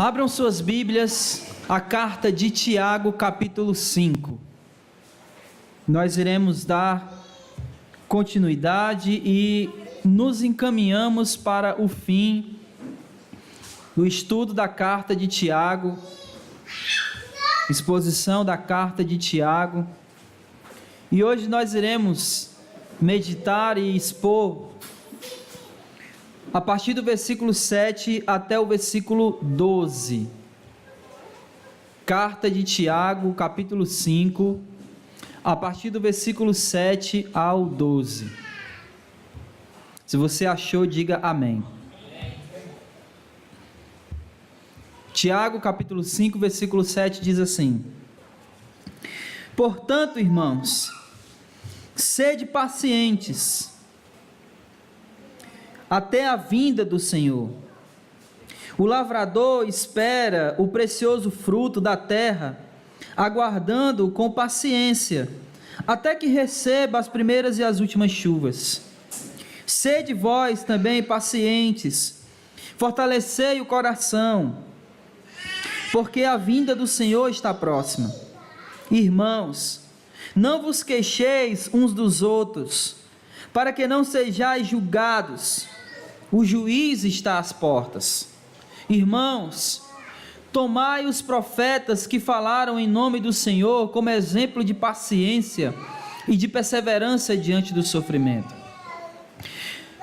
Abram suas Bíblias, a carta de Tiago, capítulo 5. Nós iremos dar continuidade e nos encaminhamos para o fim do estudo da carta de Tiago, exposição da carta de Tiago. E hoje nós iremos meditar e expor a partir do versículo 7 até o versículo 12. Carta de Tiago, capítulo 5, a partir do versículo 7 ao 12. Se você achou, diga amém. Tiago, capítulo 5, versículo 7 diz assim: Portanto, irmãos, sede pacientes até a vinda do Senhor. O lavrador espera o precioso fruto da terra, aguardando-o com paciência, até que receba as primeiras e as últimas chuvas. Sede vós também pacientes, fortalecei o coração, porque a vinda do Senhor está próxima. Irmãos, não vos queixeis uns dos outros, para que não sejais julgados. O juiz está às portas. Irmãos, tomai os profetas que falaram em nome do Senhor como exemplo de paciência e de perseverança diante do sofrimento.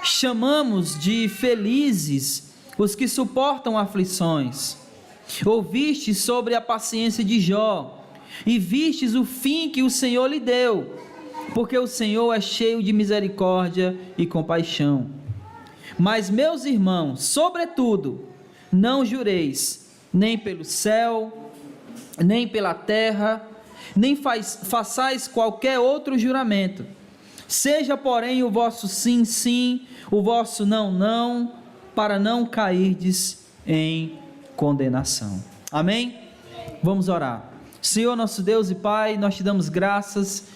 Chamamos de felizes os que suportam aflições. Ouvistes sobre a paciência de Jó, e vistes o fim que o Senhor lhe deu, porque o Senhor é cheio de misericórdia e compaixão. Mas, meus irmãos, sobretudo, não jureis, nem pelo céu, nem pela terra, nem façais qualquer outro juramento. Seja, porém, o vosso sim, sim, o vosso não, não, para não cairdes em condenação. Amém? Vamos orar. Senhor, nosso Deus e Pai, nós te damos graças,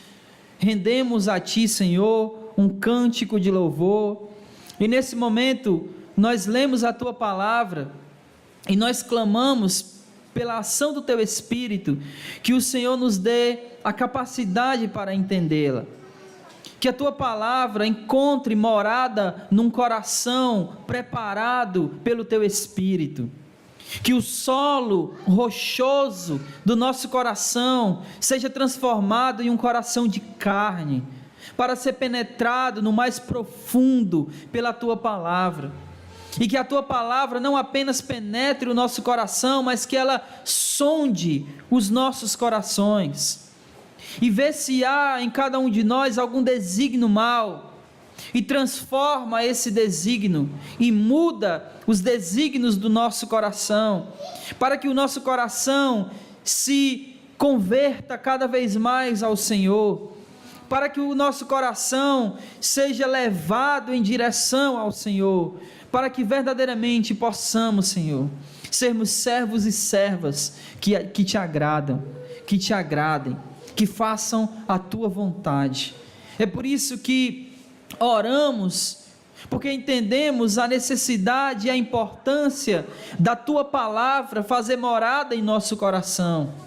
rendemos a Ti, Senhor, um cântico de louvor, e nesse momento nós lemos a Tua palavra, e nós clamamos pela ação do Teu Espírito, que o Senhor nos dê a capacidade para entendê-la, que a Tua palavra encontre morada num coração preparado pelo Teu Espírito, que o solo rochoso do nosso coração seja transformado em um coração de carne, para ser penetrado no mais profundo pela Tua palavra, e que a Tua palavra não apenas penetre o nosso coração, mas que ela sonde os nossos corações, e vê se há em cada um de nós algum desígnio mau, e transforma esse desígnio, e muda os desígnios do nosso coração, para que o nosso coração se converta cada vez mais ao Senhor, para que o nosso coração seja levado em direção ao Senhor, para que verdadeiramente possamos, Senhor, sermos servos e servas que te agradam, que te agradem, que façam a Tua vontade. É por isso que oramos, porque entendemos a necessidade e a importância da Tua palavra fazer morada em nosso coração.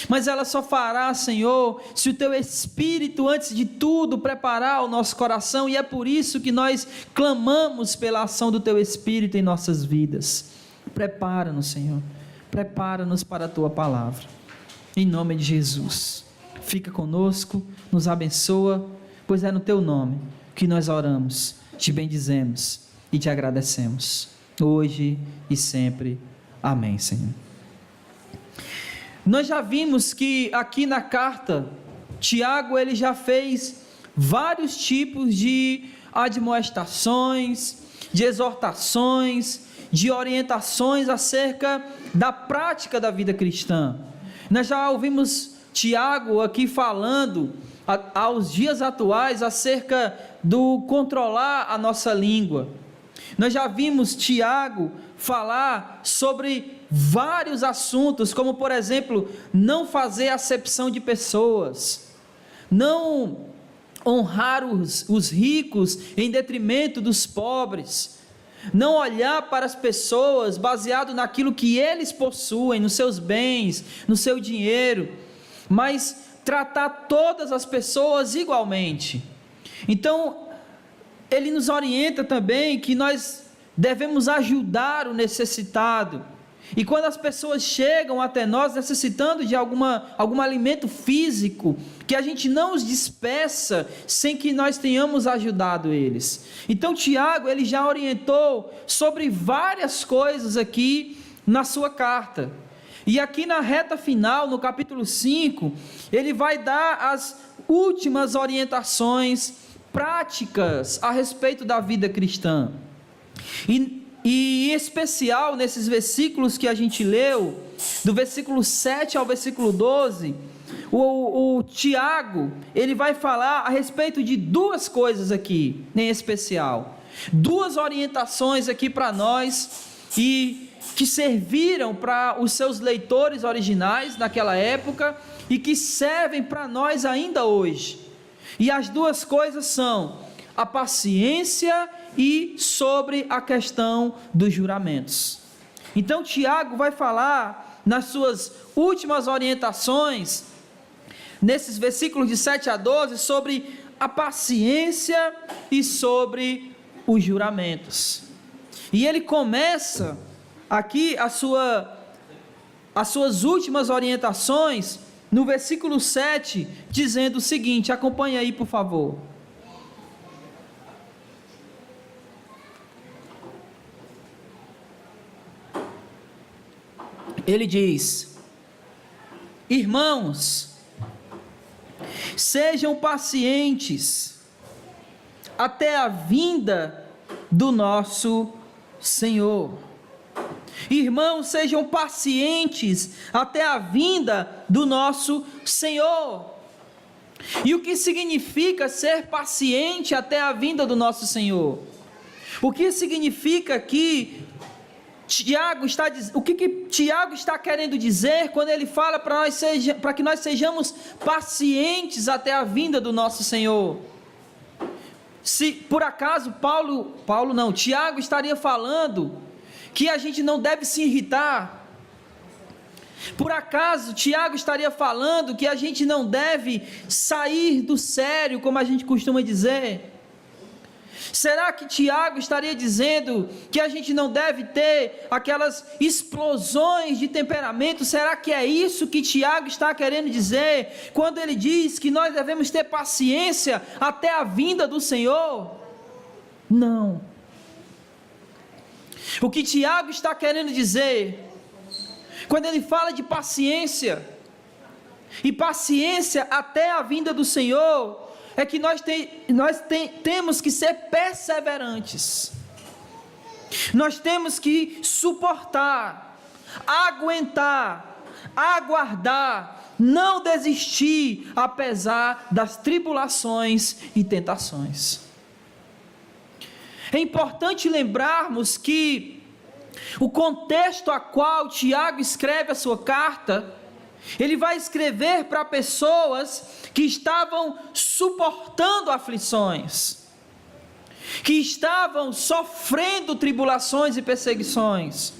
Mas ela só fará, Senhor, se o Teu Espírito, antes de tudo, preparar o nosso coração, e é por isso que nós clamamos pela ação do Teu Espírito em nossas vidas. Prepara-nos, Senhor, prepara-nos para a Tua palavra, em nome de Jesus. Fica conosco, nos abençoa, pois é no Teu nome que nós oramos, te bendizemos e te agradecemos, hoje e sempre. Amém, Senhor. Nós já vimos que aqui na carta, Tiago ele já fez vários tipos de admoestações, de exortações, de orientações acerca da prática da vida cristã. Nós já ouvimos Tiago aqui falando aos dias atuais acerca do controlar a nossa língua. Nós já vimos Tiago falar sobre vários assuntos, como por exemplo, não fazer acepção de pessoas, não honrar os ricos em detrimento dos pobres, não olhar para as pessoas baseado naquilo que eles possuem, nos seus bens, no seu dinheiro, mas tratar todas as pessoas igualmente. Então, ele nos orienta também que nós devemos ajudar o necessitado. E quando as pessoas chegam até nós necessitando de algum alimento físico, que a gente não os despeça sem que nós tenhamos ajudado eles. Então Tiago, ele já orientou sobre várias coisas aqui na sua carta. E aqui na reta final, no capítulo 5, ele vai dar as últimas orientações práticas a respeito da vida cristã. E em especial nesses versículos que a gente leu, do versículo 7 ao versículo 12, o Tiago, ele vai falar a respeito de duas coisas aqui, em especial. Duas orientações aqui para nós, e que serviram para os seus leitores originais naquela época, e que servem para nós ainda hoje. E as duas coisas são a paciência e sobre a questão dos juramentos. Então Tiago vai falar nas suas últimas orientações, nesses versículos de 7 a 12, sobre a paciência e sobre os juramentos. E ele começa aqui as suas últimas orientações no versículo 7, dizendo o seguinte, acompanhe aí por favor. Ele diz: irmãos, sejam pacientes até a vinda do nosso Senhor. Irmãos, sejam pacientes até a vinda do nosso Senhor. E o que significa ser paciente até a vinda do nosso Senhor? O que significa que o que Tiago está querendo dizer quando ele fala para que nós sejamos pacientes até a vinda do nosso Senhor? Se por acaso Tiago estaria falando que a gente não deve se irritar? Por acaso Tiago estaria falando que a gente não deve sair do sério, como a gente costuma dizer? Será que Tiago estaria dizendo que a gente não deve ter aquelas explosões de temperamento? Será que é isso que Tiago está querendo dizer quando ele diz que nós devemos ter paciência até a vinda do Senhor? Não. O que Tiago está querendo dizer quando ele fala de paciência e paciência até a vinda do Senhor é que nós temos que ser perseverantes. Nós temos que suportar, aguentar, aguardar, não desistir apesar das tribulações e tentações. É importante lembrarmos que o contexto a qual Tiago escreve a sua carta, ele vai escrever para pessoas que estavam suportando aflições, que estavam sofrendo tribulações e perseguições.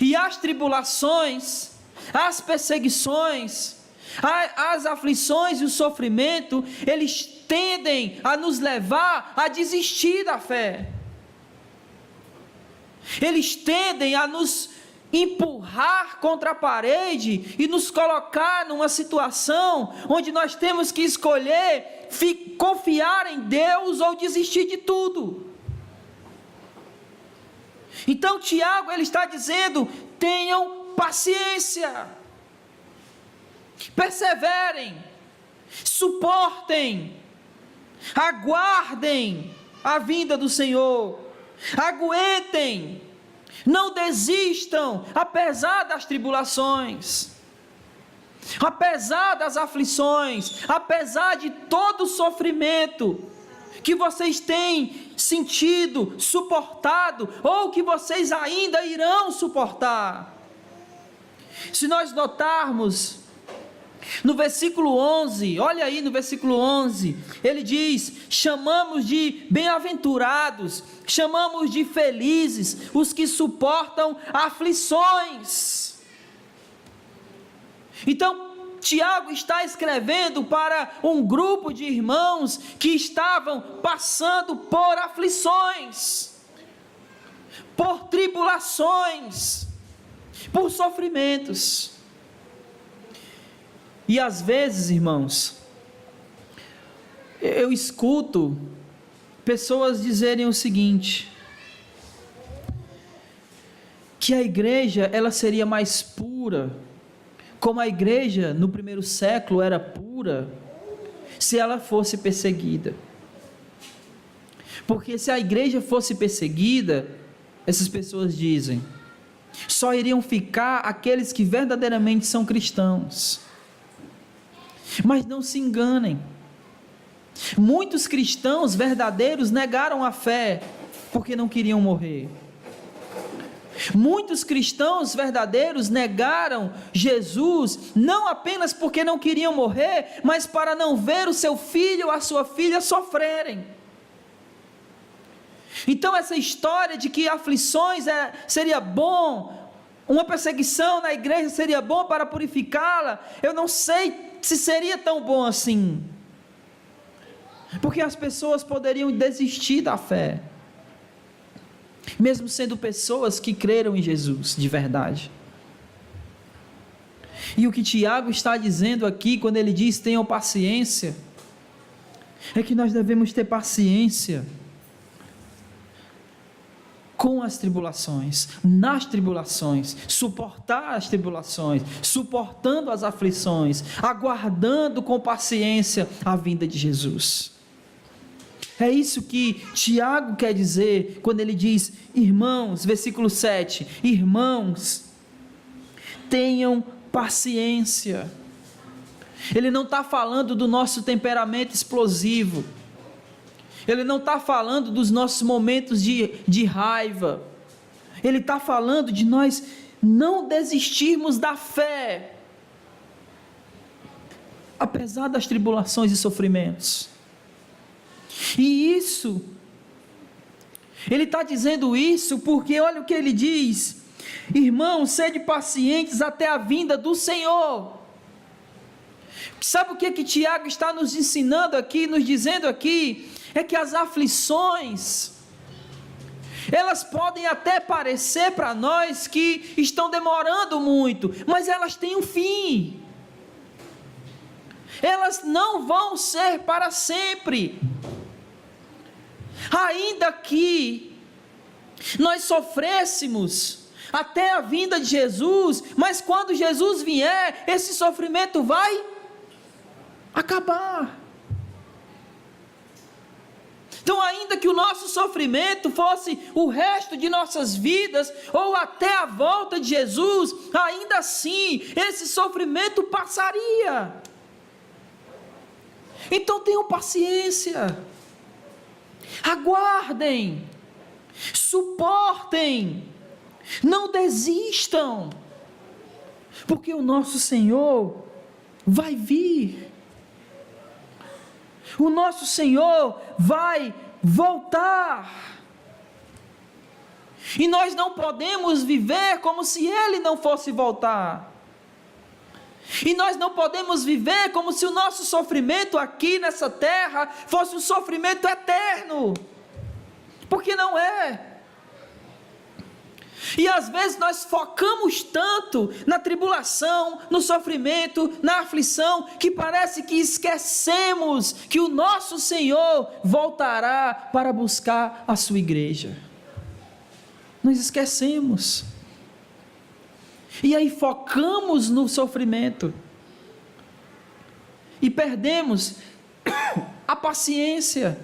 E as tribulações, as perseguições, as aflições e o sofrimento, eles tendem a nos levar a desistir da fé. Eles tendem a nos empurrar contra a parede e nos colocar numa situação onde nós temos que escolher confiar em Deus ou desistir de tudo. Então Tiago, ele está dizendo: tenham paciência, perseverem, suportem, aguardem a vinda do Senhor, aguentem, não desistam, apesar das tribulações, apesar das aflições, apesar de todo o sofrimento que vocês têm sentido, suportado, ou que vocês ainda irão suportar. Se nós notarmos, No versículo 11, olha aí no versículo 11, ele diz: chamamos de bem-aventurados, chamamos de felizes os que suportam aflições. Então, Tiago está escrevendo para um grupo de irmãos que estavam passando por aflições, por tribulações, por sofrimentos. E às vezes, irmãos, eu escuto pessoas dizerem o seguinte: que a igreja ela seria mais pura, como a igreja no primeiro século era pura, se ela fosse perseguida. Porque se a igreja fosse perseguida, essas pessoas dizem, só iriam ficar aqueles que verdadeiramente são cristãos. Mas não se enganem, muitos cristãos verdadeiros negaram a fé porque não queriam morrer. Muitos cristãos verdadeiros negaram Jesus não apenas porque não queriam morrer, mas para não ver o seu filho ou a sua filha sofrerem. Então essa história de que aflições seria bom, uma perseguição na igreja seria bom para purificá-la, eu não sei se seria tão bom assim, porque as pessoas poderiam desistir da fé, mesmo sendo pessoas que creram em Jesus de verdade. E o que Tiago está dizendo aqui, quando ele diz tenham paciência, é que nós devemos ter paciência com as tribulações, nas tribulações, suportar as tribulações, suportando as aflições, aguardando com paciência a vinda de Jesus. É isso que Tiago quer dizer quando ele diz, irmãos, versículo 7, irmãos, tenham paciência. Ele não está falando do nosso temperamento explosivo, ele não está falando dos nossos momentos de raiva, ele está falando de nós não desistirmos da fé, apesar das tribulações e sofrimentos. E isso, ele está dizendo isso porque olha o que ele diz, irmãos, sede pacientes até a vinda do Senhor. Sabe o que Tiago está nos ensinando aqui, nos dizendo aqui? É que as aflições, elas podem até parecer para nós que estão demorando muito, mas elas têm um fim, elas não vão ser para sempre. Ainda que nós sofrêssemos até a vinda de Jesus, mas quando Jesus vier, esse sofrimento vai acabar. Então, ainda que o nosso sofrimento fosse o resto de nossas vidas, ou até a volta de Jesus, ainda assim, esse sofrimento passaria. Então, tenham paciência, aguardem, suportem, não desistam, porque o nosso Senhor vai vir. O nosso Senhor vai voltar, e nós não podemos viver como se Ele não fosse voltar, e nós não podemos viver como se o nosso sofrimento aqui nessa terra fosse um sofrimento eterno, porque não é. E às vezes nós focamos tanto na tribulação, no sofrimento, na aflição, que parece que esquecemos que o nosso Senhor voltará para buscar a sua igreja. Nós esquecemos. E aí focamos no sofrimento e perdemos a paciência.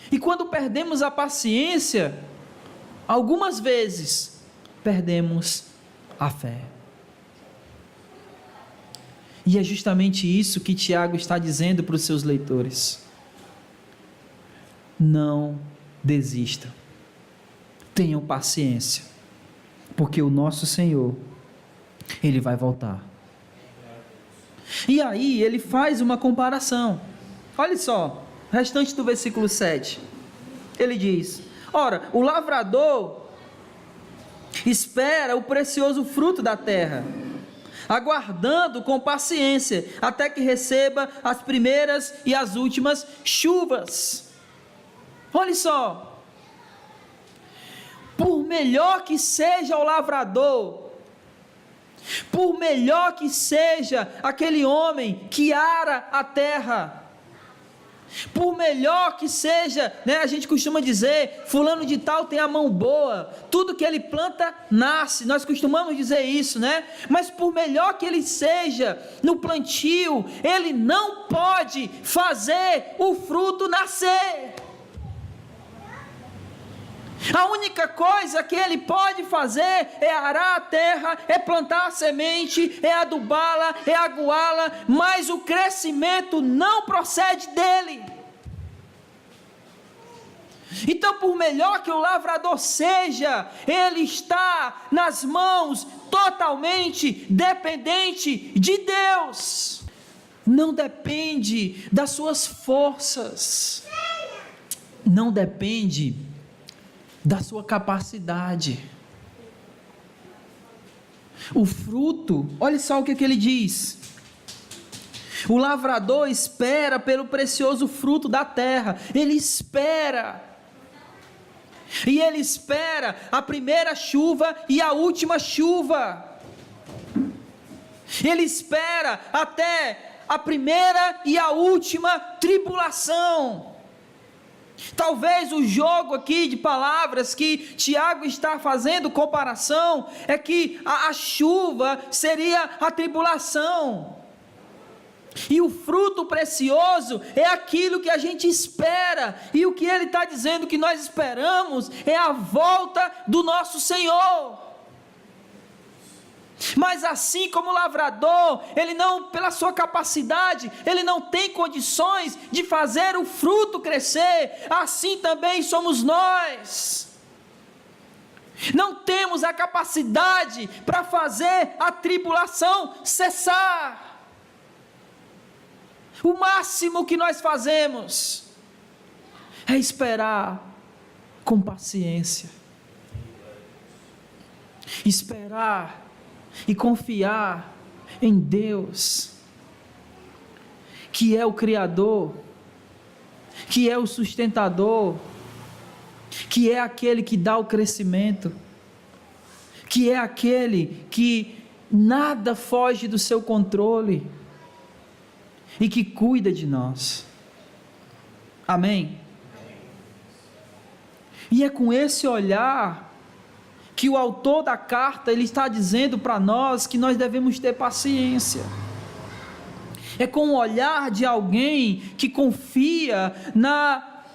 E quando perdemos a paciência, algumas vezes perdemos a fé. E é justamente isso que Tiago está dizendo para os seus leitores. Não desistam. Tenham paciência, porque o nosso Senhor, Ele vai voltar. E aí ele faz uma comparação. Olha só, restante do versículo 7. Ele diz: ora, o lavrador espera o precioso fruto da terra, aguardando com paciência até que receba as primeiras e as últimas chuvas. Olha só, por melhor que seja o lavrador, por melhor que seja aquele homem que ara a terra, por melhor que seja, a gente costuma dizer, fulano de tal tem a mão boa, tudo que ele planta nasce, nós costumamos dizer isso, mas por melhor que ele seja no plantio, ele não pode fazer o fruto nascer. A única coisa que ele pode fazer é arar a terra, é plantar a semente, é adubá-la, é aguá-la, mas o crescimento não procede dele. Então, por melhor que o lavrador seja, ele está nas mãos totalmente dependente de Deus. Não depende das suas forças, não depende da sua capacidade. O fruto, olha só o que ele diz: o lavrador espera pelo precioso fruto da terra. Ele espera, e ele espera a primeira chuva e a última chuva. Ele espera até a primeira e a última tribulação. Talvez o jogo aqui de palavras que Tiago está fazendo comparação é que a chuva seria a tribulação, e o fruto precioso é aquilo que a gente espera, e o que ele está dizendo que nós esperamos é a volta do nosso Senhor. Mas assim como o lavrador, ele não, pela sua capacidade, ele não tem condições de fazer o fruto crescer, assim também somos nós. Não temos a capacidade para fazer a tribulação cessar. O máximo que nós fazemos é esperar com paciência, esperar e confiar em Deus, que é o Criador, que é o sustentador, que é aquele que dá o crescimento, que é aquele que nada foge do seu controle e que cuida de nós. Amém? E é com esse olhar que o autor da carta, ele está dizendo para nós que nós devemos ter paciência. É com o olhar de alguém que confia na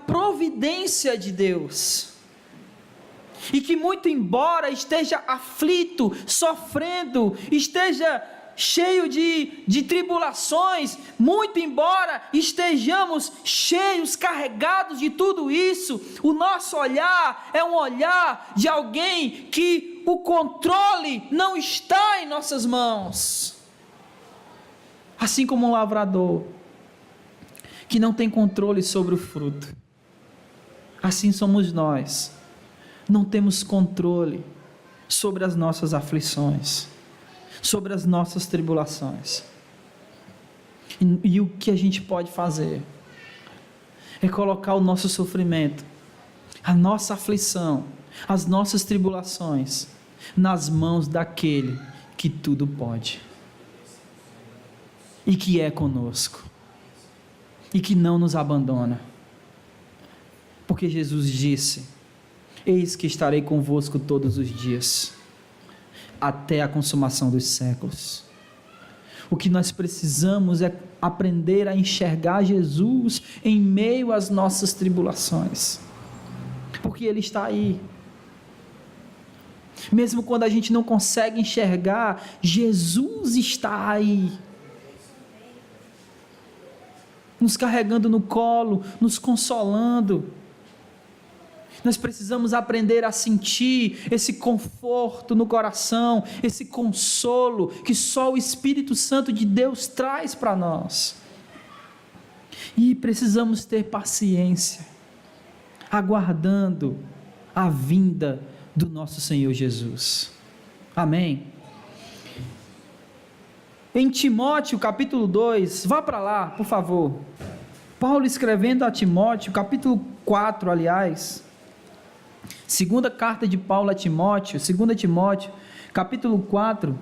providência de Deus, e que muito embora esteja aflito, sofrendo, esteja cheio de tribulações, muito embora estejamos cheios, carregados de tudo isso, o nosso olhar é um olhar de alguém que o controle não está em nossas mãos. Assim como um lavrador que não tem controle sobre o fruto, assim somos nós, não temos controle sobre as nossas aflições, sobre as nossas tribulações. E o que a gente pode fazer é colocar o nosso sofrimento, a nossa aflição, as nossas tribulações nas mãos daquele que tudo pode, e que é conosco, e que não nos abandona, porque Jesus disse: eis que estarei convosco todos os dias, até a consumação dos séculos. O que nós precisamos é aprender a enxergar Jesus em meio às nossas tribulações, porque Ele está aí. Mesmo quando a gente não consegue enxergar, Jesus está aí, nos carregando no colo, nos consolando. Nós precisamos aprender a sentir esse conforto no coração, esse consolo que só o Espírito Santo de Deus traz para nós. E precisamos ter paciência, aguardando a vinda do nosso Senhor Jesus. Amém? Em Timóteo capítulo 2, vá para lá, por favor. Paulo escrevendo a Timóteo, capítulo 4, aliás, segunda carta de Paulo a Timóteo, 2 Timóteo, capítulo 4,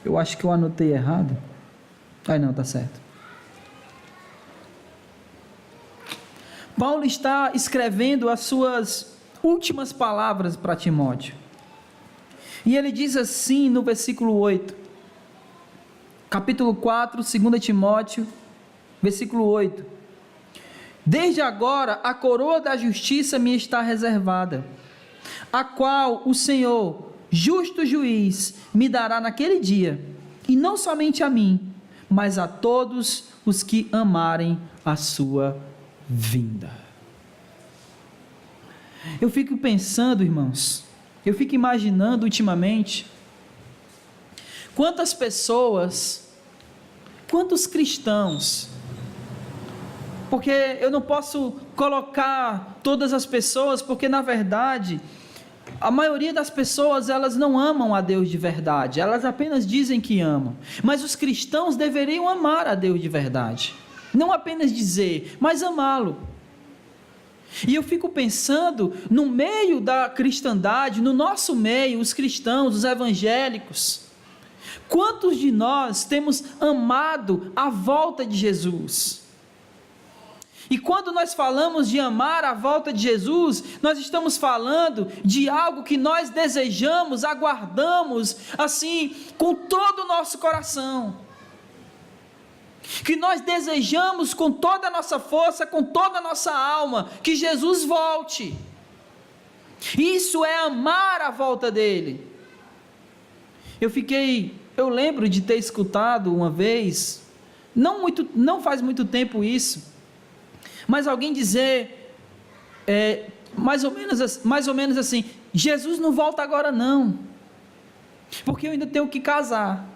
eu acho que eu anotei errado, não, está certo. Paulo está escrevendo as suas últimas palavras para Timóteo, e ele diz assim no versículo 8, capítulo 4, 2 Timóteo, versículo 8: desde agora a coroa da justiça me está reservada, a qual o Senhor, justo juiz, me dará naquele dia, e não somente a mim, mas a todos os que amarem a sua vinda. Eu fico pensando, irmãos, eu fico imaginando ultimamente, quantas pessoas, quantos cristãos, porque eu não posso colocar todas as pessoas, porque na verdade, a maioria das pessoas, elas não amam a Deus de verdade, elas apenas dizem que amam, mas os cristãos deveriam amar a Deus de verdade, não apenas dizer, mas amá-lo. E eu fico pensando, no meio da cristandade, no nosso meio, os cristãos, os evangélicos, quantos de nós temos amado a volta de Jesus? E quando nós falamos de amar a volta de Jesus, nós estamos falando de algo que nós desejamos, aguardamos, assim, com todo o nosso coração, que nós desejamos com toda a nossa força, com toda a nossa alma, que Jesus volte. Isso é amar a volta dele. Eu lembro de ter escutado uma vez, não faz muito tempo isso, mas alguém dizer, mais ou menos assim, Jesus não volta agora não, porque eu ainda tenho que casar.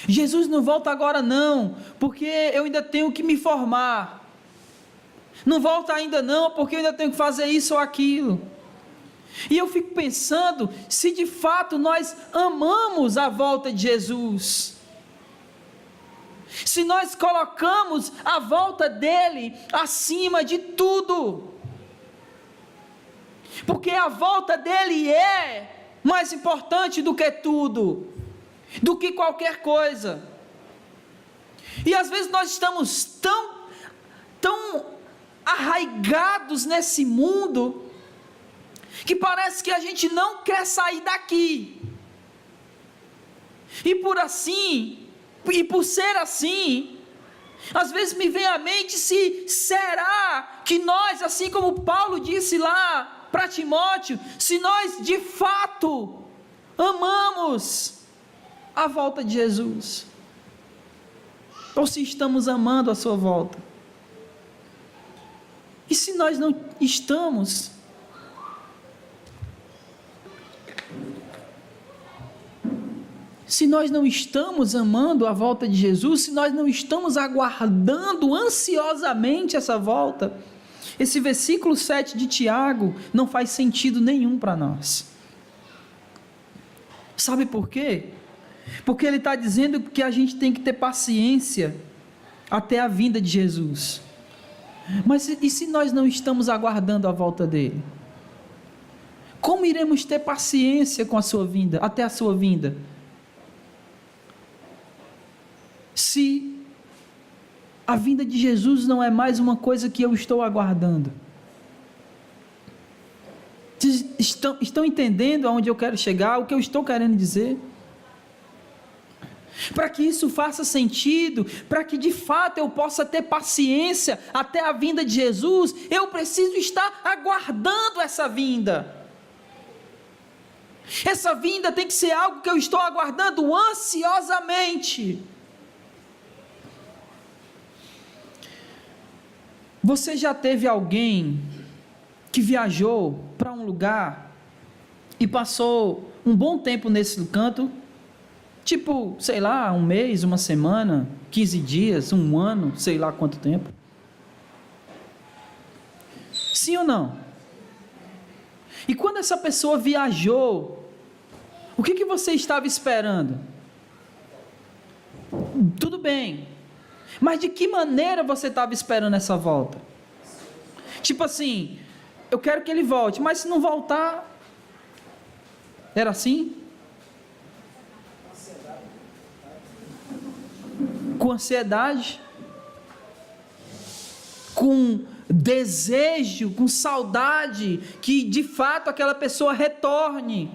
Jesus não volta agora não, porque eu ainda tenho que me formar. Não volta ainda não, porque eu ainda tenho que fazer isso ou aquilo. E eu fico pensando, se de fato nós amamos a volta de Jesus, se nós colocamos a volta dele acima de tudo, porque a volta dele é mais importante do que tudo, do que qualquer coisa. E às vezes nós estamos tão arraigados nesse mundo, que parece que a gente não quer sair daqui, e por ser assim, às vezes me vem à mente, será que nós, assim como Paulo disse lá para Timóteo, se nós de fato amamos a volta de Jesus, ou se estamos amando a sua volta? E se nós não estamos, amando a volta de Jesus, se nós não estamos aguardando ansiosamente essa volta, esse versículo 7 de Tiago não faz sentido nenhum para nós. Sabe por quê? Porque ele está dizendo que a gente tem que ter paciência até a vinda de Jesus. Mas e se nós não estamos aguardando a volta dele? Como iremos ter paciência com a sua vinda, até a sua vinda? Se a vinda de Jesus não é mais uma coisa que eu estou aguardando. Vocês estão entendendo aonde eu quero chegar, o que eu estou querendo dizer? Para que isso faça sentido, para que de fato eu possa ter paciência até a vinda de Jesus, eu preciso estar aguardando essa vinda. Essa vinda tem que ser algo que eu estou aguardando ansiosamente. Você já teve alguém que viajou para um lugar e passou um bom tempo nesse canto? Tipo, sei lá, um mês, uma semana, 15 dias, um ano, sei lá quanto tempo. Sim ou não? E quando essa pessoa viajou, o que você estava esperando? Tudo bem, mas de que maneira você estava esperando essa volta? Tipo assim, eu quero que ele volte, mas se não voltar, era assim? Com ansiedade, com desejo, com saudade, que de fato aquela pessoa retorne.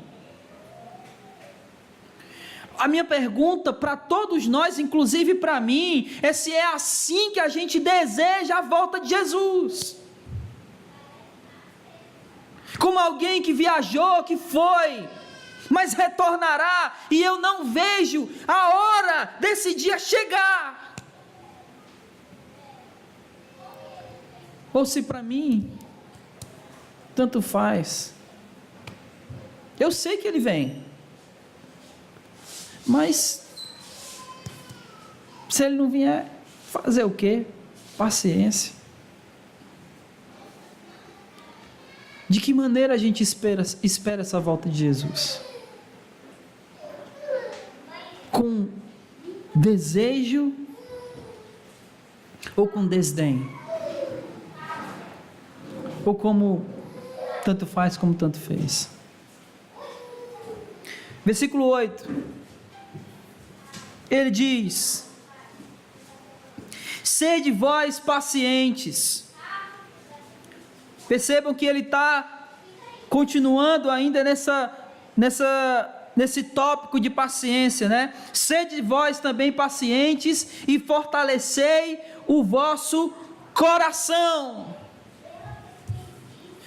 A minha pergunta para todos nós, inclusive para mim, é se é assim que a gente deseja a volta de Jesus. Como alguém que viajou, que foi, mas retornará, e eu não vejo a hora desse dia chegar. Ou se para mim, tanto faz. Eu sei que ele vem, mas se ele não vier, fazer o quê? Paciência. De que maneira a gente espera essa volta de Jesus? Com desejo ou com desdém? Ou como tanto faz como tanto fez? Versículo 8, ele diz: sede vós pacientes. Percebam que ele está continuando ainda nesse tópico de paciência, né? Sede vós também pacientes e fortalecei o vosso coração.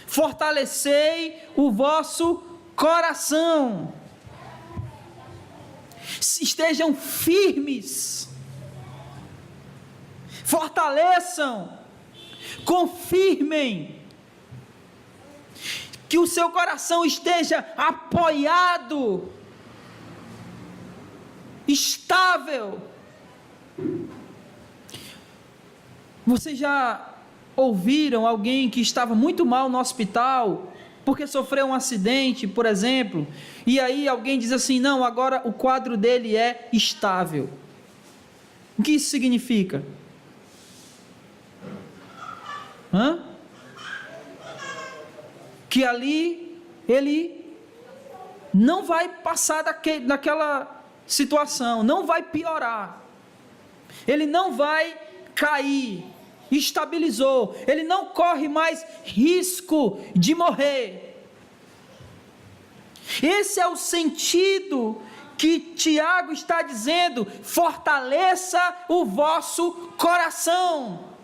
Fortalecei o vosso coração. Estejam firmes, fortaleçam, confirmem, que o seu coração esteja apoiado, estável. Vocês já ouviram alguém que estava muito mal no hospital, porque sofreu um acidente, por exemplo, e aí alguém diz assim: não, agora o quadro dele é estável. O que isso significa? Que ali ele não vai passar daquela situação, não vai piorar, ele não vai cair, estabilizou, ele não corre mais risco de morrer. Esse é o sentido que Tiago está dizendo: fortaleça o vosso coração,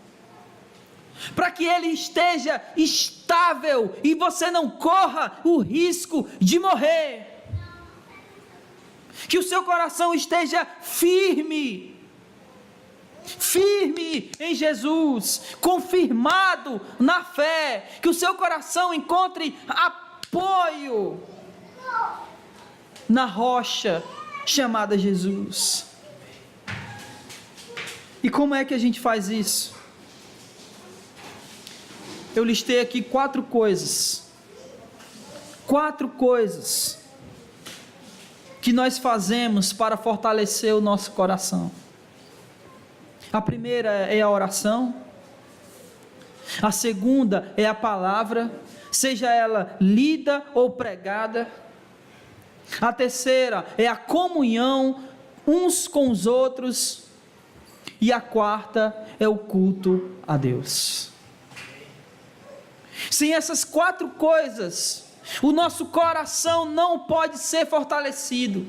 para que ele esteja estável e você não corra o risco de morrer. Que o seu coração esteja firme em Jesus, confirmado na fé, que o seu coração encontre apoio na rocha chamada Jesus. E como é que a gente faz isso? Eu listei aqui 4 coisas que nós fazemos para fortalecer o nosso coração. A primeira é a oração, a segunda é a palavra, seja ela lida ou pregada, a terceira é a comunhão uns com os outros, e a quarta é o culto a Deus. Sem essas 4 coisas, o nosso coração não pode ser fortalecido.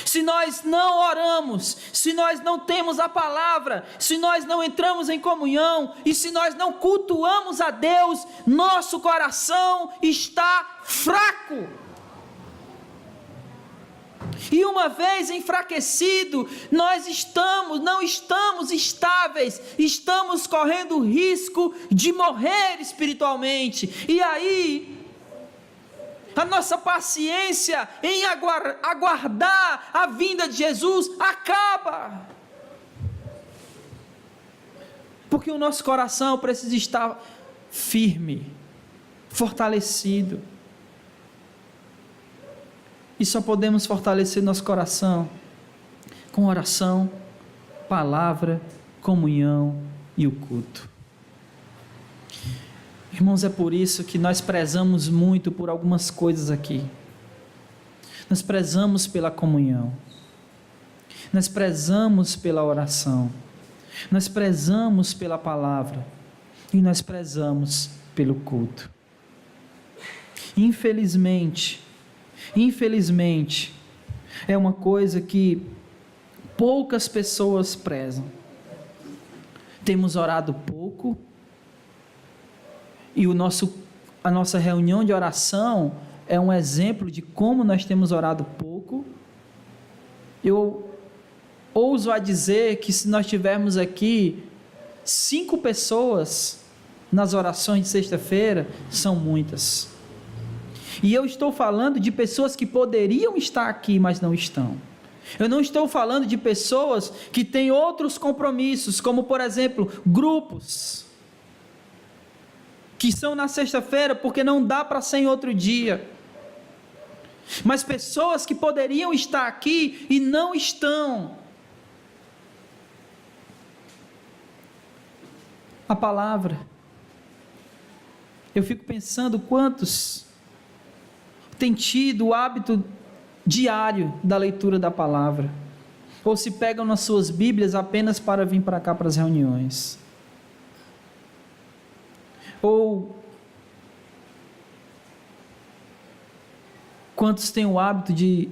Se nós não oramos, se nós não temos a palavra, se nós não entramos em comunhão, e se nós não cultuamos a Deus, nosso coração está fraco. E uma vez enfraquecido, nós não estamos estáveis, estamos correndo risco de morrer espiritualmente. E aí, a nossa paciência em aguardar a vinda de Jesus acaba. Porque o nosso coração precisa estar firme, fortalecido. E só podemos fortalecer nosso coração com oração, palavra, comunhão e o culto. Irmãos, é por isso que nós prezamos muito por algumas coisas aqui. Nós prezamos pela comunhão. Nós prezamos pela oração. Nós prezamos pela palavra. E nós prezamos pelo culto. Infelizmente, é uma coisa que poucas pessoas prezam. Temos orado pouco, e a nossa reunião de oração é um exemplo de como nós temos orado pouco. Eu ouso a dizer que se nós tivermos aqui 5 pessoas nas orações de sexta-feira, são muitas. E eu estou falando de pessoas que poderiam estar aqui, mas não estão. Eu não estou falando de pessoas que têm outros compromissos, como por exemplo, grupos, que são na sexta-feira porque não dá para ser em outro dia. Mas pessoas que poderiam estar aqui e não estão. A palavra. Eu fico pensando quantos têm tido o hábito diário da leitura da palavra, ou se pegam nas suas Bíblias apenas para vir para cá para as reuniões, ou quantos têm o hábito de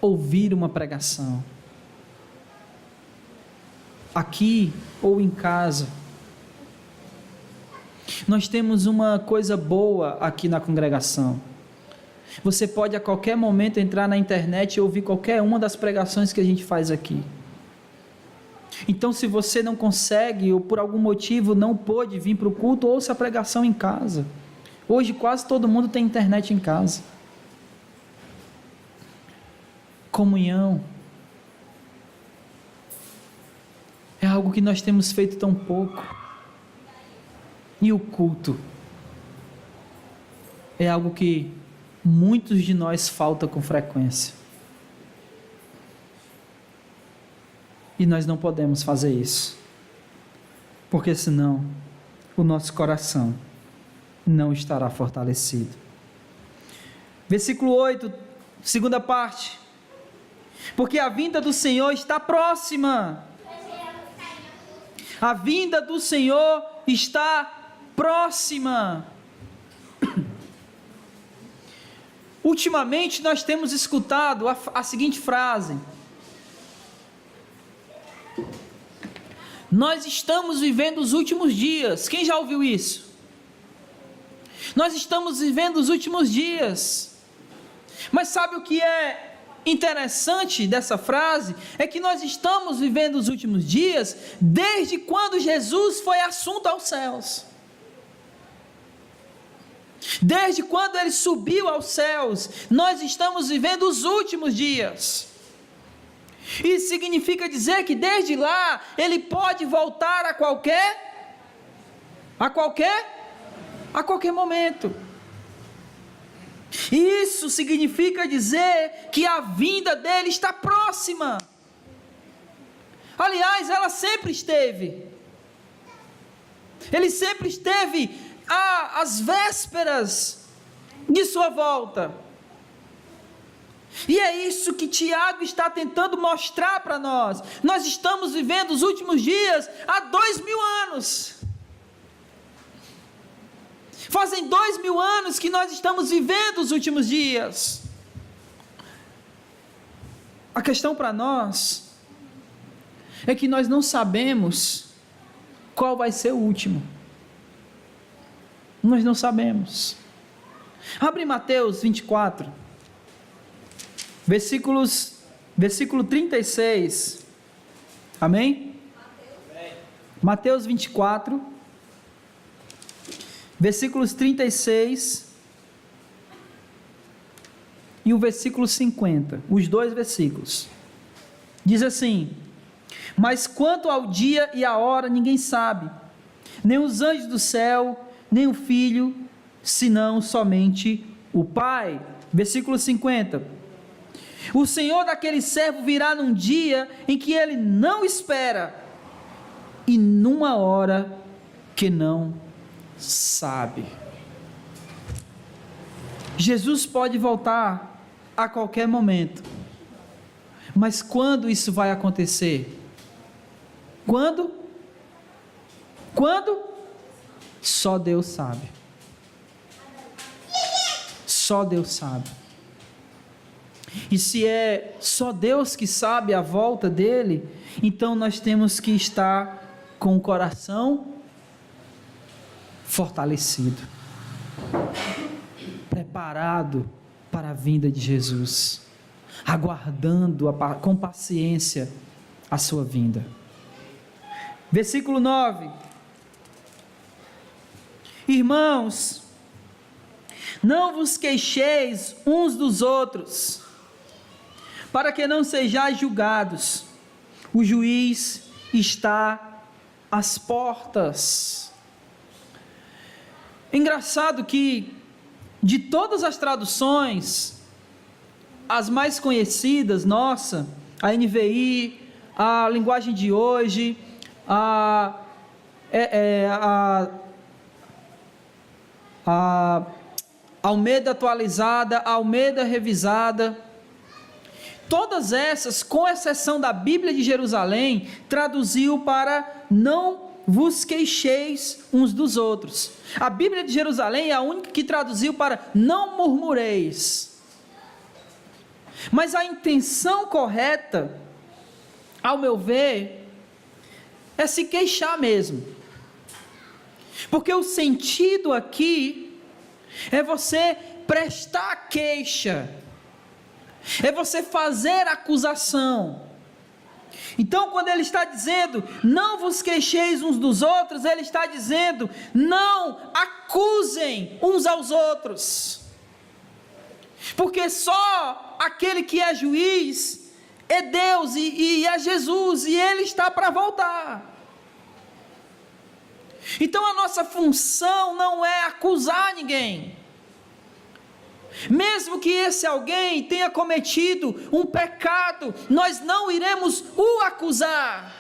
ouvir uma pregação, aqui ou em casa. Nós temos uma coisa boa aqui na congregação. Você pode a qualquer momento entrar na internet e ouvir qualquer uma das pregações que a gente faz aqui. Então, se você não consegue ou por algum motivo não pôde vir para o culto, ouça a pregação em casa. Hoje quase todo mundo tem internet em casa. Comunhão é algo que nós temos feito tão pouco. E o culto é algo que muitos de nós falta com frequência. E nós não podemos fazer isso, porque senão o nosso coração não estará fortalecido. Versículo 8, segunda parte. Porque a vinda do Senhor está próxima. A vinda do Senhor está próxima. Ultimamente nós temos escutado a seguinte frase: nós estamos vivendo os últimos dias. Quem já ouviu isso? Nós estamos vivendo os últimos dias. Mas sabe o que é interessante dessa frase? É que nós estamos vivendo os últimos dias desde quando Jesus foi assunto aos céus. Desde quando ele subiu aos céus, nós estamos vivendo os últimos dias. Isso significa dizer que desde lá, ele pode voltar a qualquer momento. Isso significa dizer que a vinda dele está próxima. Aliás, ela sempre esteve. Ele sempre esteve às vésperas de sua volta. E é isso que Tiago está tentando mostrar para nós. Nós estamos vivendo os últimos dias há 2000 anos. Fazem 2000 anos que nós estamos vivendo os últimos dias. A questão para nós é que nós não sabemos qual vai ser o último. Nós não sabemos. Abre Mateus 24. Versículo 36. Amém? Mateus 24, versículos 36 e o versículo 50, os dois versículos. Diz assim: mas quanto ao dia e à hora ninguém sabe, nem os anjos do céu, nem o Filho, senão somente o Pai. Versículo 50: o Senhor daquele servo virá num dia em que ele não espera, e numa hora que não sabe. Jesus pode voltar a qualquer momento, mas quando isso vai acontecer? Quando? Só Deus sabe. Só Deus sabe. E se é só Deus que sabe a volta dele, então nós temos que estar com o coração fortalecido, preparado para a vinda de Jesus, aguardando com paciência a sua vinda. Versículo 9: irmãos, não vos queixeis uns dos outros, para que não sejais julgados. O juiz está às portas. Engraçado que, de todas as traduções, as mais conhecidas, nossa, a NVI, a linguagem de hoje, a Almeida atualizada, a Almeida revisada, todas essas, com exceção da Bíblia de Jerusalém, traduziu para não vos queixeis uns dos outros. A Bíblia de Jerusalém é a única que traduziu para não murmureis. Mas a intenção correta, ao meu ver, é se queixar mesmo. Porque o sentido aqui é você prestar queixa, é você fazer acusação. Então, quando ele está dizendo, não vos queixeis uns dos outros, ele está dizendo, não acusem uns aos outros, porque só aquele que é juiz é Deus e é Jesus, e ele está para voltar. Então a nossa função não é acusar ninguém, mesmo que esse alguém tenha cometido um pecado, nós não iremos o acusar,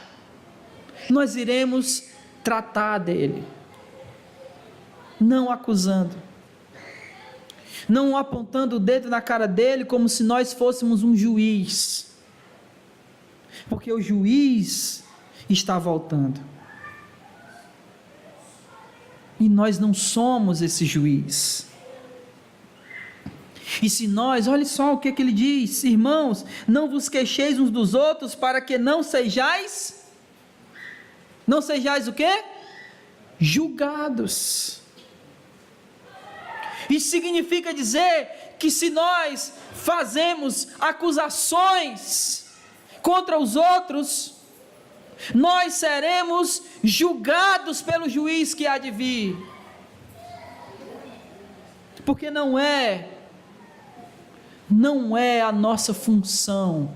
nós iremos tratar dele, não acusando, não apontando o dedo na cara dele como se nós fôssemos um juiz, porque o juiz está voltando, e nós não somos esse juiz. E se nós, olha só o que ele diz: irmãos, não vos queixeis uns dos outros, para que não sejais o quê? Julgados. Isso significa dizer que se nós fazemos acusações contra os outros, nós seremos julgados pelo juiz que há de vir, porque não é a nossa função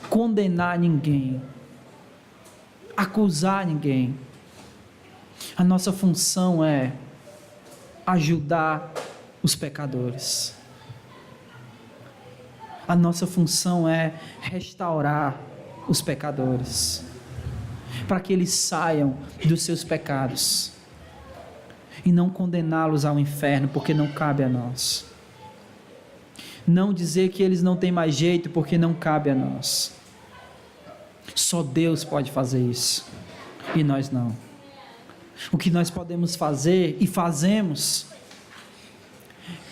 condenar ninguém, acusar ninguém. A nossa função é ajudar os pecadores. A nossa função é restaurar os pecadores, para que eles saiam dos seus pecados e não condená-los ao inferno, porque não cabe a nós. Não dizer que eles não têm mais jeito, porque não cabe a nós. Só Deus pode fazer isso, e nós não. O que nós podemos fazer e fazemos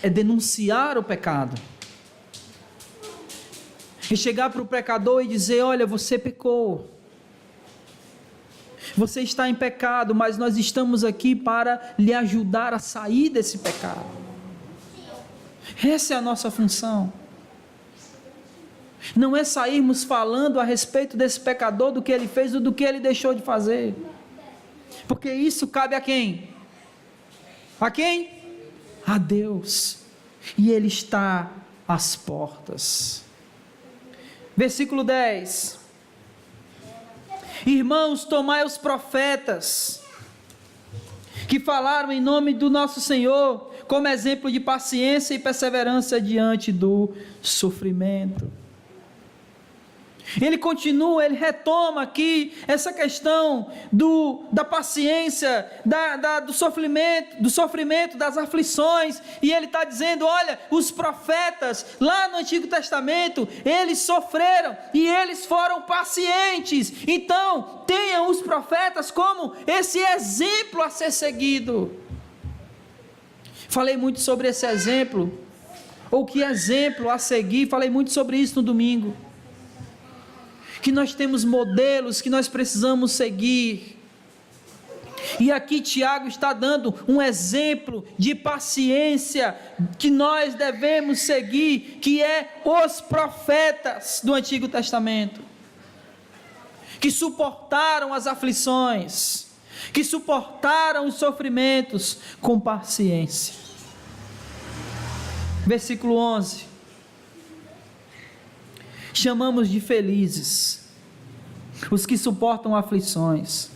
é denunciar o pecado, e chegar para o pecador e dizer: olha, você pecou, você está em pecado, mas nós estamos aqui para lhe ajudar a sair desse pecado. Essa é a nossa função. Não é sairmos falando a respeito desse pecador, do que ele fez ou do que ele deixou de fazer. Porque isso cabe a quem? A quem? A Deus. E Ele está às portas. Versículo 10. Irmãos, tomai os profetas que falaram em nome do nosso Senhor como exemplo de paciência e perseverança diante do sofrimento. Ele continua, ele retoma aqui essa questão da paciência, do sofrimento, das aflições, e ele está dizendo, olha, os profetas lá no Antigo Testamento, eles sofreram e eles foram pacientes, então tenham os profetas como esse exemplo a ser seguido. Falei muito sobre esse exemplo, ou que exemplo a seguir, falei muito sobre isso no domingo. Que nós temos modelos que nós precisamos seguir, e aqui Tiago está dando um exemplo de paciência que nós devemos seguir, que é os profetas do Antigo Testamento, que suportaram as aflições, que suportaram os sofrimentos com paciência. Versículo 11. Chamamos de felizes os que suportam aflições.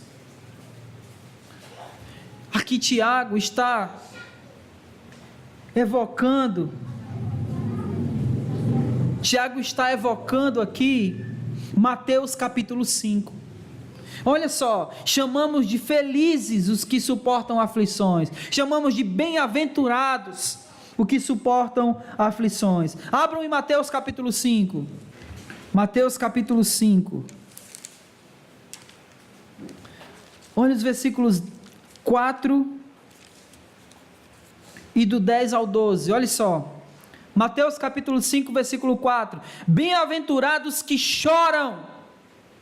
Aqui Tiago está evocando aqui Mateus capítulo 5. Olha só, chamamos de felizes os que suportam aflições, chamamos de bem-aventurados os que suportam aflições. Abram em Mateus capítulo 5. Mateus capítulo 5, olha os versículos 4 e do 10 ao 12, olha só, Mateus capítulo 5, versículo 4, bem-aventurados que choram,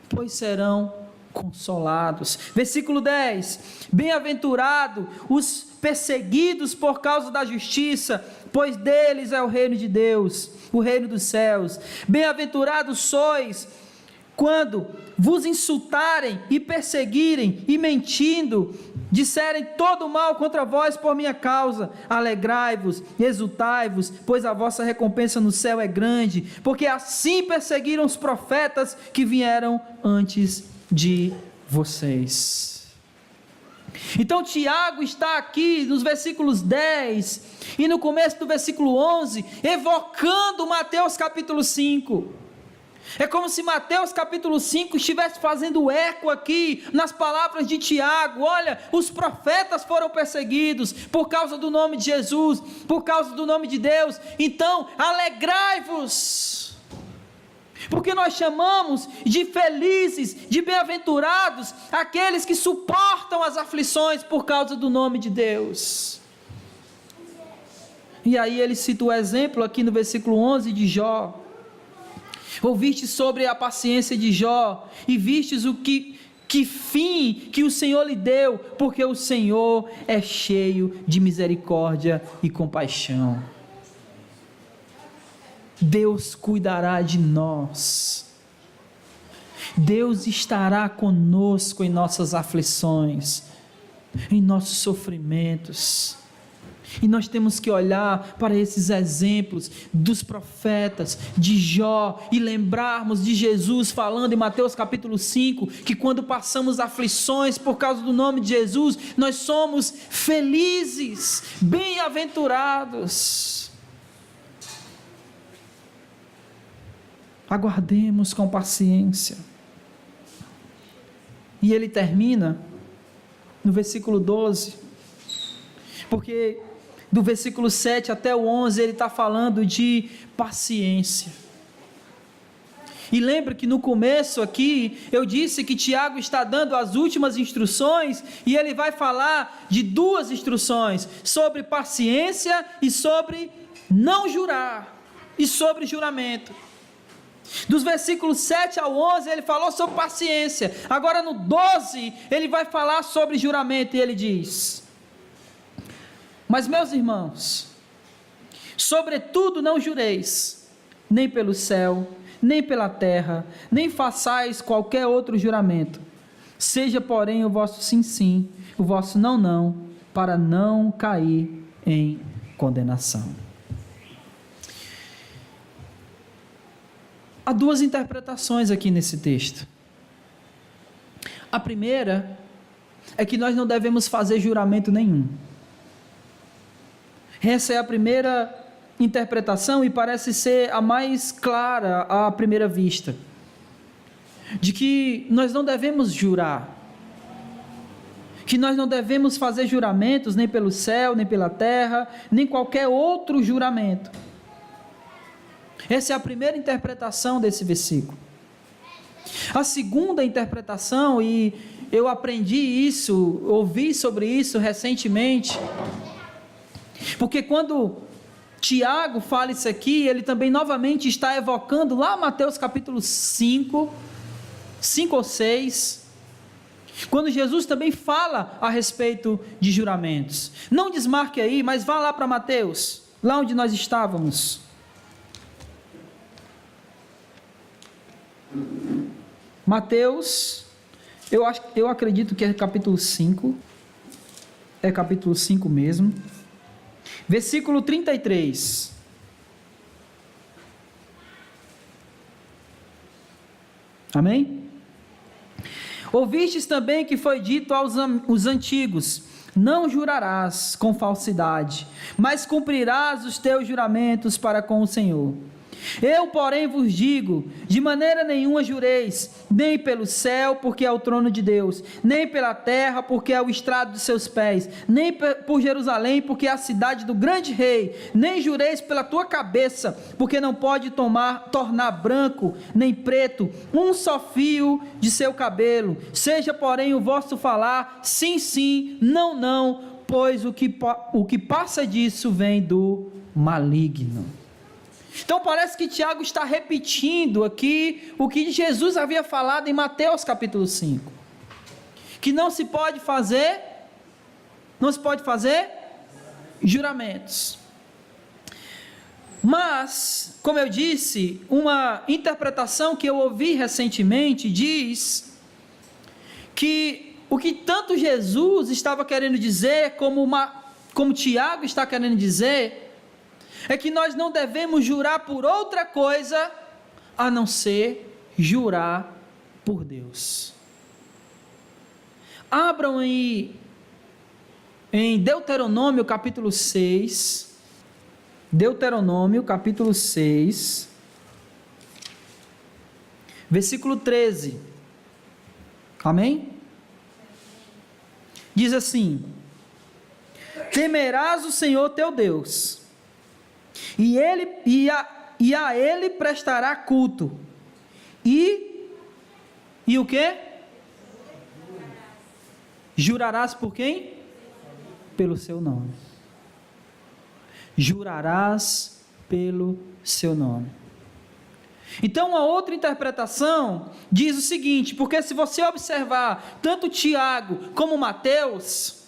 pois serão consolados. Versículo 10, bem-aventurado os perseguidos por causa da justiça, pois deles é o reino de Deus, o reino dos céus. Bem-aventurados sois quando vos insultarem e perseguirem e mentindo disserem todo mal contra vós por minha causa. Alegrai-vos, exultai-vos, pois a vossa recompensa no céu é grande, porque assim perseguiram os profetas que vieram antes de vocês. Então Tiago está aqui nos versículos 10 e no começo do versículo 11, evocando Mateus capítulo 5. É como se Mateus capítulo 5 estivesse fazendo eco aqui nas palavras de Tiago. Olha, os profetas foram perseguidos por causa do nome de Jesus, por causa do nome de Deus, então alegrai-vos, porque nós chamamos de felizes, de bem-aventurados, aqueles que suportam as aflições por causa do nome de Deus. E aí ele cita o exemplo aqui no versículo 11 de Jó. Ouviste sobre a paciência de Jó, e vistes o que fim que o Senhor lhe deu, porque o Senhor é cheio de misericórdia e compaixão. Deus cuidará de nós, Deus estará conosco em nossas aflições, em nossos sofrimentos, e nós temos que olhar para esses exemplos dos profetas, de Jó, e lembrarmos de Jesus falando em Mateus capítulo 5, que quando passamos aflições por causa do nome de Jesus, nós somos felizes, bem-aventurados. Aguardemos com paciência. E ele termina no versículo 12, porque do versículo 7 até o 11 ele está falando de paciência. E lembra que no começo aqui eu disse que Tiago está dando as últimas instruções, e ele vai falar de duas instruções, sobre paciência e sobre não jurar, e sobre juramento. Dos versículos 7 ao 11 ele falou sobre paciência, agora no 12 ele vai falar sobre juramento, e ele diz: mas meus irmãos, sobretudo não jureis, nem pelo céu, nem pela terra, nem façais qualquer outro juramento. Seja, porém, o vosso sim, sim, o vosso não, não, para não cair em condenação. Há duas interpretações aqui nesse texto. A primeira é que nós não devemos fazer juramento nenhum. Essa é a primeira interpretação e parece ser a mais clara à primeira vista, de que nós não devemos jurar, que nós não devemos fazer juramentos nem pelo céu, nem pela terra, nem qualquer outro juramento. Essa é a primeira interpretação desse versículo. A segunda interpretação, e eu aprendi isso, ouvi sobre isso recentemente, porque quando Tiago fala isso aqui, ele também novamente está evocando lá Mateus capítulo 5 ou 6, quando Jesus também fala a respeito de juramentos. Não desmarque aí, mas vá lá para Mateus, lá onde nós estávamos. Mateus, eu acredito que é capítulo 5, é capítulo 5 mesmo, versículo 33. Amém? Ouvistes também que foi dito aos antigos: não jurarás com falsidade, mas cumprirás os teus juramentos para com o Senhor. Eu, porém, vos digo, de maneira nenhuma jureis, nem pelo céu, porque é o trono de Deus, nem pela terra, porque é o estrado de seus pés, nem por Jerusalém, porque é a cidade do grande rei, nem jureis pela tua cabeça, porque não pode tornar branco, nem preto, um só fio de seu cabelo. Seja, porém, o vosso falar, sim, sim, não, não, pois o que passa disso vem do maligno. Então parece que Tiago está repetindo aqui o que Jesus havia falado em Mateus capítulo 5, que não se pode fazer juramentos. Mas, como eu disse, uma interpretação que eu ouvi recentemente diz que o que tanto Jesus estava querendo dizer, como Tiago está querendo dizer, é que nós não devemos jurar por outra coisa a não ser jurar por Deus. Abram aí em Deuteronômio capítulo 6, Deuteronômio capítulo 6, versículo 13, amém? Diz assim: temerás o Senhor teu Deus, e a ele prestará culto, e o que? Jurarás por quem? Pelo seu nome. Jurarás pelo seu nome. Então, a outra interpretação diz o seguinte, porque se você observar tanto Tiago como Mateus,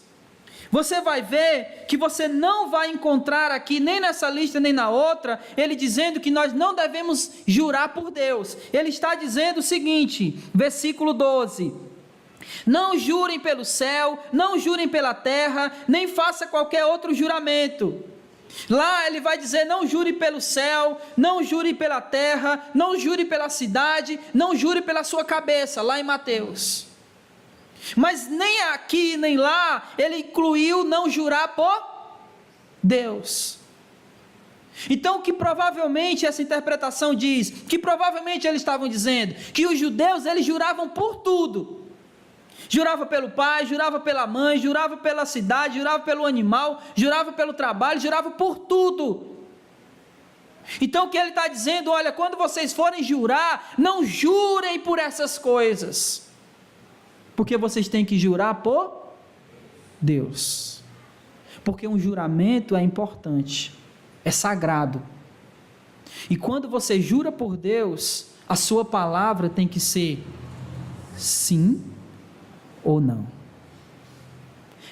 você vai ver que você não vai encontrar aqui, nem nessa lista, nem na outra, ele dizendo que nós não devemos jurar por Deus. Ele está dizendo o seguinte, versículo 12: não jurem pelo céu, não jurem pela terra, nem faça qualquer outro juramento. Lá ele vai dizer: não jure pelo céu, não jure pela terra, não jure pela cidade, não jure pela sua cabeça, lá em Mateus. Mas nem aqui nem lá ele incluiu não jurar por Deus. Então, que provavelmente essa interpretação diz, que provavelmente eles estavam dizendo que os judeus eles juravam por tudo. Jurava pelo pai, jurava pela mãe, jurava pela cidade, jurava pelo animal, jurava pelo trabalho, jurava por tudo. Então o que ele está dizendo: olha, quando vocês forem jurar, não jurem por essas coisas, porque vocês têm que jurar por Deus, porque um juramento é importante, é sagrado, e quando você jura por Deus, a sua palavra tem que ser sim ou não.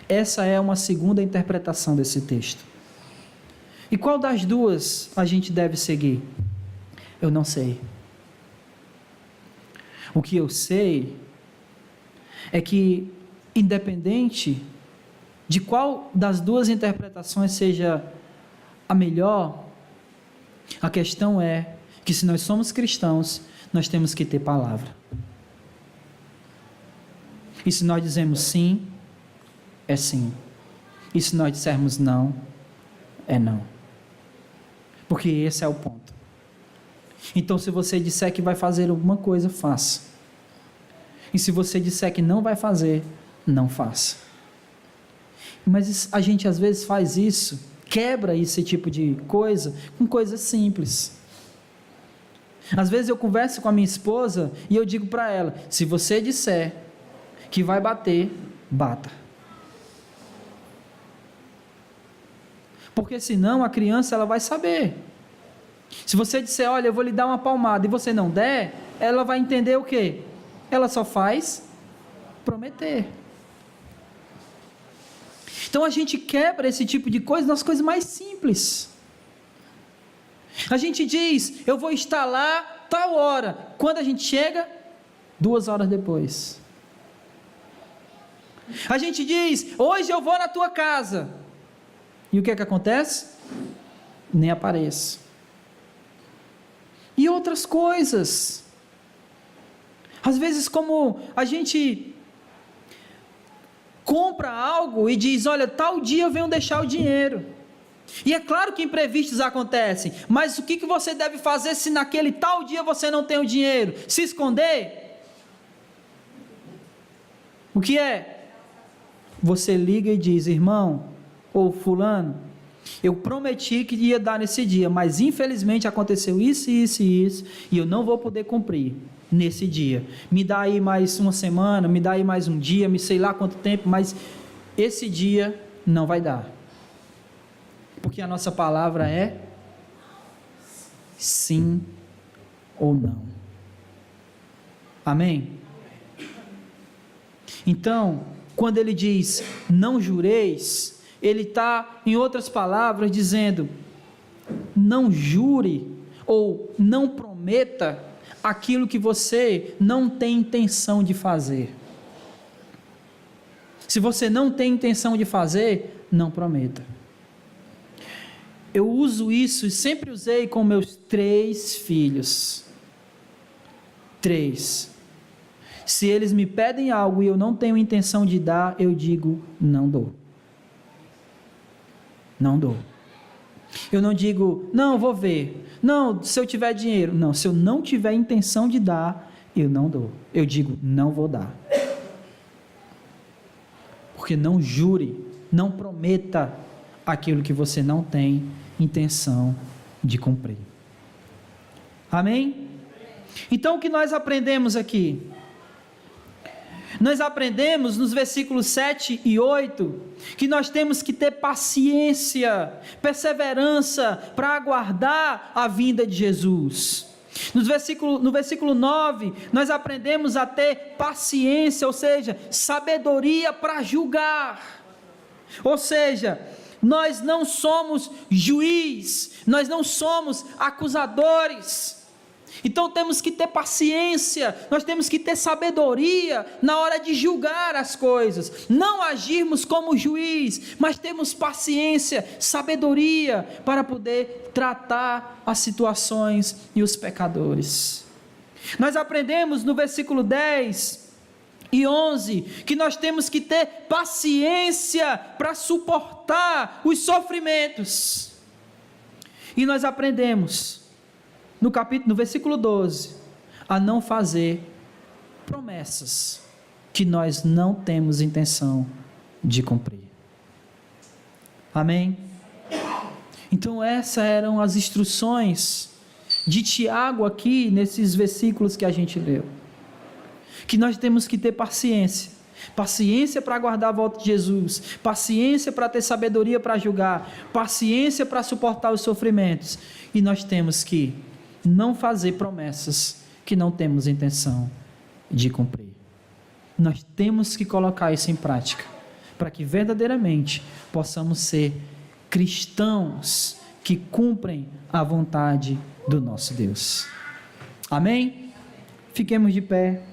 Essa é uma segunda interpretação desse texto. E qual das duas a gente deve seguir? Eu não sei. O que eu sei é que, independente de qual das duas interpretações seja a melhor, a questão é que, se nós somos cristãos, nós temos que ter palavra. E se nós dizemos sim, é sim. E se nós dissermos não, é não. Porque esse é o ponto. Então, se você disser que vai fazer alguma coisa, faça. E se você disser que não vai fazer, não faça. Mas a gente às vezes faz isso, quebra esse tipo de coisa com coisas simples. Às vezes eu converso com a minha esposa e eu digo para ela: se você disser que vai bater, bata. Porque senão a criança ela vai saber. Se você disser: olha, eu vou lhe dar uma palmada, e você não der, ela vai entender o quê? Ela só faz prometer. Então a gente quebra esse tipo de coisa nas coisas mais simples. A gente diz: eu vou estar lá tal hora. Quando a gente chega, 2 horas depois. A gente diz: hoje eu vou na tua casa. E o que é que acontece? Nem apareço. E outras coisas. Às vezes, como a gente compra algo e diz: olha, tal dia eu venho deixar o dinheiro. E é claro que imprevistos acontecem, mas o que você deve fazer se naquele tal dia você não tem o dinheiro? Se esconder? O que é? Você liga e diz: irmão, ou fulano, eu prometi que ia dar nesse dia, mas infelizmente aconteceu isso, isso e isso, e eu não vou poder cumprir nesse dia. Me dá aí mais uma semana, me dá aí mais um dia, me sei lá quanto tempo, mas esse dia não vai dar. Porque a nossa palavra é sim ou não. Amém? Então, quando ele diz não jureis, ele está, em outras palavras, dizendo: não jure ou não prometa aquilo que você não tem intenção de fazer. Se você não tem intenção de fazer, não prometa. Eu uso isso e sempre usei com meus 3 filhos. 3. Se eles me pedem algo e eu não tenho intenção de dar, eu digo: não dou. Não dou. Eu não digo: não, vou ver. Não, se eu tiver dinheiro. Não, se eu não tiver intenção de dar, eu não dou. Eu digo: não vou dar. Porque não jure, não prometa aquilo que você não tem intenção de cumprir. Amém? Então o que nós aprendemos aqui? Nós aprendemos nos versículos 7 e 8, que nós temos que ter paciência, perseverança, para aguardar a vinda de Jesus. No versículo 9, nós aprendemos a ter paciência, ou seja, sabedoria para julgar. Ou seja, nós não somos juiz, nós não somos acusadores. Então temos que ter paciência, nós temos que ter sabedoria na hora de julgar as coisas, não agirmos como juiz, mas temos paciência, sabedoria para poder tratar as situações e os pecadores. Nós aprendemos no versículo 10 e 11 que nós temos que ter paciência para suportar os sofrimentos. E nós aprendemos no versículo 12, a não fazer promessas que nós não temos intenção de cumprir. Amém? Então essas eram as instruções de Tiago aqui, nesses versículos que a gente leu. Que nós temos que ter paciência. Paciência para aguardar a volta de Jesus. Paciência para ter sabedoria para julgar. Paciência para suportar os sofrimentos. E nós temos que não fazer promessas que não temos intenção de cumprir. Nós temos que colocar isso em prática, para que verdadeiramente possamos ser cristãos que cumprem a vontade do nosso Deus. Amém? Fiquemos de pé.